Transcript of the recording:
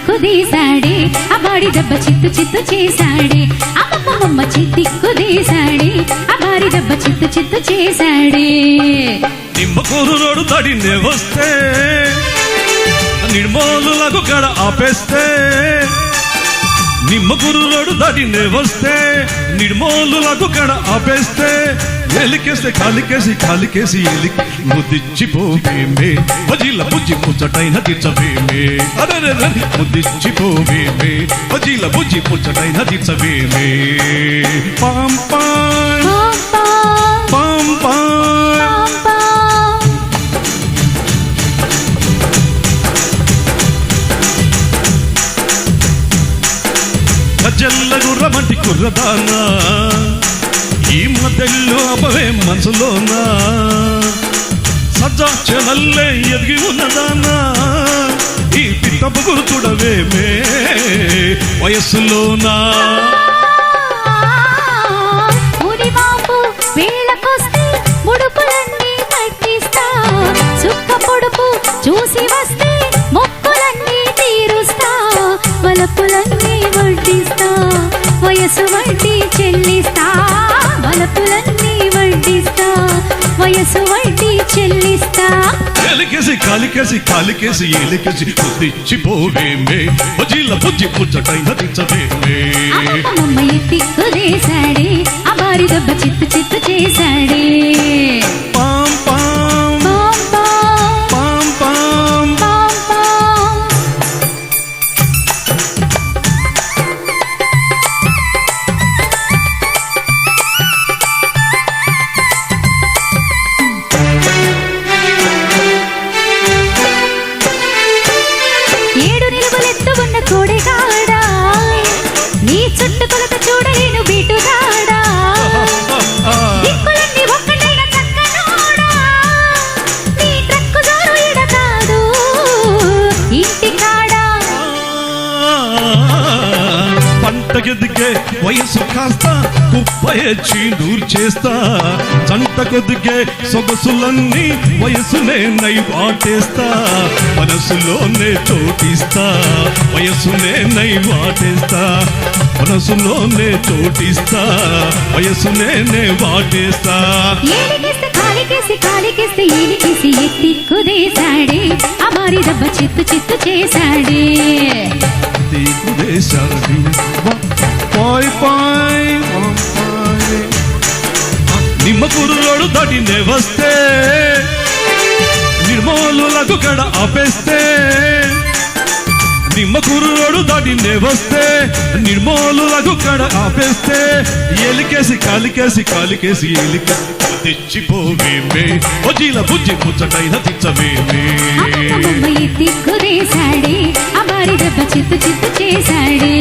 చిత్తిక్కుదేశాడే ఆ బాడి దెబ్బ చిత్తు చిత్తు చేశాడే అమ్మమ్మ చిత్తిక్కుదేశాడే ఆ బాడి దెబ్బ చిత్తు చిత్తు చేశాడే నిమ్మకూరు రోడ్డు దాటినే వస్తే నిర్మూలకు కడ ఆపేస్తే నిమ్మకూరు రోడ్డు దాటినే వస్తే నిర్మూలకు కడ ఆపేస్తే ఎలికేసి కాలికేసి ఎలికి ముద్దిచ్చిపోవేమే వజీల బుజ్జి ముచ్చటైన తీర్చవేమే అరే ముద్దిచ్చిపోవేమే వజీల బుజ్జి ముచ్చటైన తీర్చవేమే పాం పాం పాం పాం గజ్జల్ల గుర్రమంటి కుర్రదానా ఈ మధ్యలో అపవే మనసులోనా సజ్జా చెలల్లే ఎదిగి ఉన్నదానా ఈ పిట్టపు గుర్తుడవేమే వయస్సులోనా చూసి వస్తే మొక్కులన్నీ తీరుస్తా వలపులన్నీ వడ్డిస్తా వయసు వడ్డీ చెల్లిస్తా వలపులన్నీ వడ్డిస్తా వయసు వడ్డీ చెల్లిస్తా కాలికేసి ఎలికేసి ముద్దిచ్చిపోవేమే వజీల బుజ్జి ముచ్చటైన తీర్చవేమే అమ్మమ్మ ఎత్తిక్కుదేశాడే ఆ బారి దెబ్బ చిత్తు చిత్తు చేశాడే పాం పాం పాం పాం నీ చుట్టుకొలత చూడలేను బీటుగాడా దిక్కులన్నీ ఒక్కటైన చక్కనోడా నీ ట్రక్కు జోరు ఎడతాడు ఇంటికాడా పంటకెదిగే వయసు కాస్త కుప్పయచ్చి దూర్ చేస్తా చంటకొదిగే సొగసులన్నీ వయసునే నై వాటేస్తా మనసులోనే చోటిస్తా వయసునే నై వాటేస్తా మనసులోనే చోటిస్తా వయసునే నే వాటేస్తా కాలికేసి ఎలికేసి ఎత్తిక్కుదేశాడే ఆ బారి దెబ్బ చిత్తు చిత్తు చేశాడే నిమ్మకూరు రోడ్డు దాటినే వస్తే నిర్మూలకు కడ ఆపేస్తే నిమ్మకూరు రోడ్డు దాటినే వస్తే నిర్మూలకు కడ ఆపేస్తే ఎలికేసి కాలికేసి ఎలికి తెచ్చిపోవేమే వజీల బుజ్జి ముచ్చటైన తీర్చవేమే ఎత్తిక్కుదేశాడే ఆ బారి దెబ్బ చిత్తు చిత్తు చేశాడే